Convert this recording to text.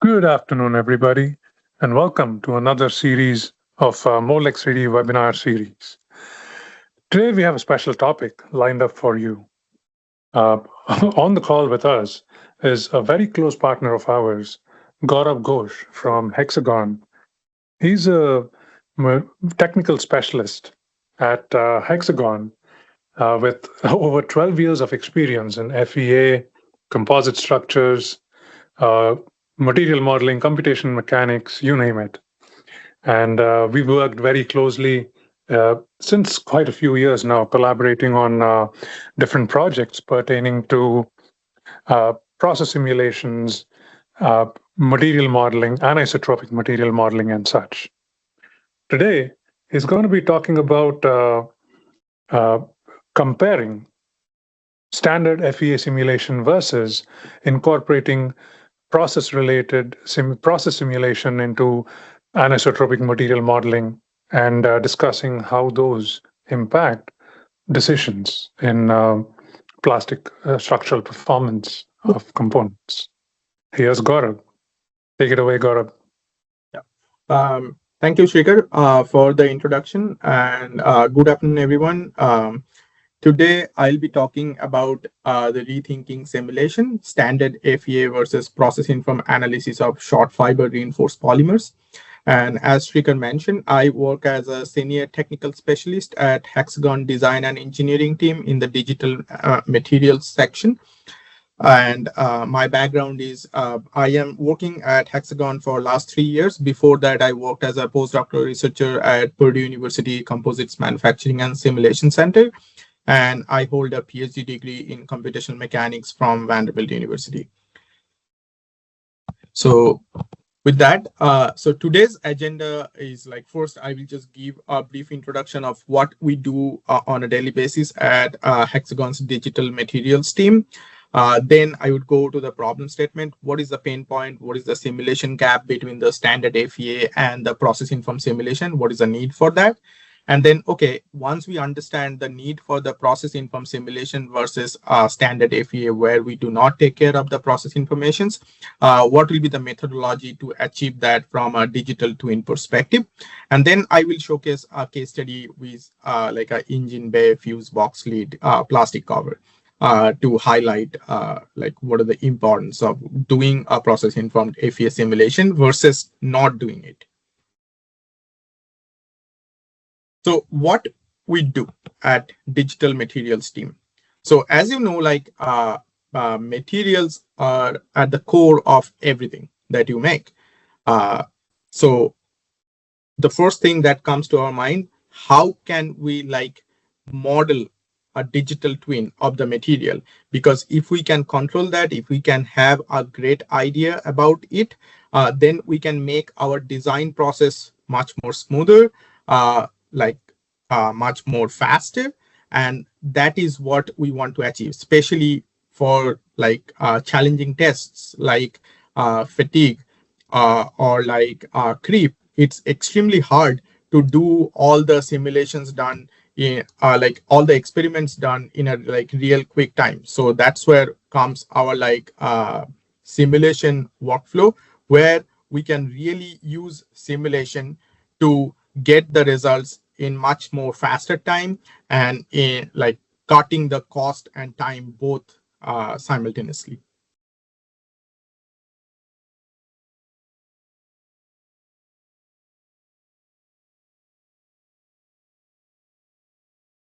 Good afternoon, everybody, and welcome to another series of Molex 3D webinar series. Today, we have a special topic lined up for you. Uh, on the call with us is a very close partner of ours, Gaurav Ghosh from Hexagon. He's a technical specialist at Hexagon with over 12 years of experience in FEA, composite structures, uh, material modeling, computation mechanics, you name it. And we've worked very closely since quite a few years now, collaborating on different projects pertaining to process simulations, uh, material modeling, anisotropic material modeling, and such. Today, he's going to be talking about uh, comparing standard FEA simulation versus incorporating process simulation into anisotropic material modeling and discussing how those impact decisions in plastic structural performance of components. Here's Gaurav. Take it away, Gaurav. Yeah. Thank you, Shrikar, for the introduction, and good afternoon, everyone. Today, I'll be talking about the rethinking simulation, standard FEA versus processing from analysis of short fiber reinforced polymers. And as Shrikar mentioned, I work as a senior technical specialist at Hexagon Design and Engineering team in the digital materials section. And my background is I am working at Hexagon for last 3 years. Before that, I worked as a postdoctoral researcher at Purdue University Composites Manufacturing and Simulation Center. And I hold a PhD degree in computational mechanics from Vanderbilt University. So with that, so today's agenda is like, first, I will just give a brief introduction of what we do on a daily basis at Hexagon's digital materials team. Then I would go to the problem statement. What is the pain point? What is the simulation gap between the standard FEA and the processing from simulation? What is the need for that? And then, okay, once we understand the need for the processing from simulation versus standard FEA, where we do not take care of the process informations, what will be the methodology to achieve that from a digital twin perspective? And then I will showcase a case study with like an engine bay fuse box lid plastic cover to highlight like what are the importance of doing a processing from FEA simulation versus not doing it. So what we do at digital materials team. So as you know, like materials are at the core of everything that you make. So the first thing that comes to our mind, how can we like model a digital twin of the material? Because if we can control that, if we can have a great idea about it, then we can make our design process much more smoother, much more faster. And that is what we want to achieve, especially for like challenging tests like fatigue or like creep. It's extremely hard to do all the simulations done in like all the experiments done in a like real quick time. So that's where comes our like simulation workflow, where we can really use simulation to get the results in much more faster time and in like cutting the cost and time both simultaneously.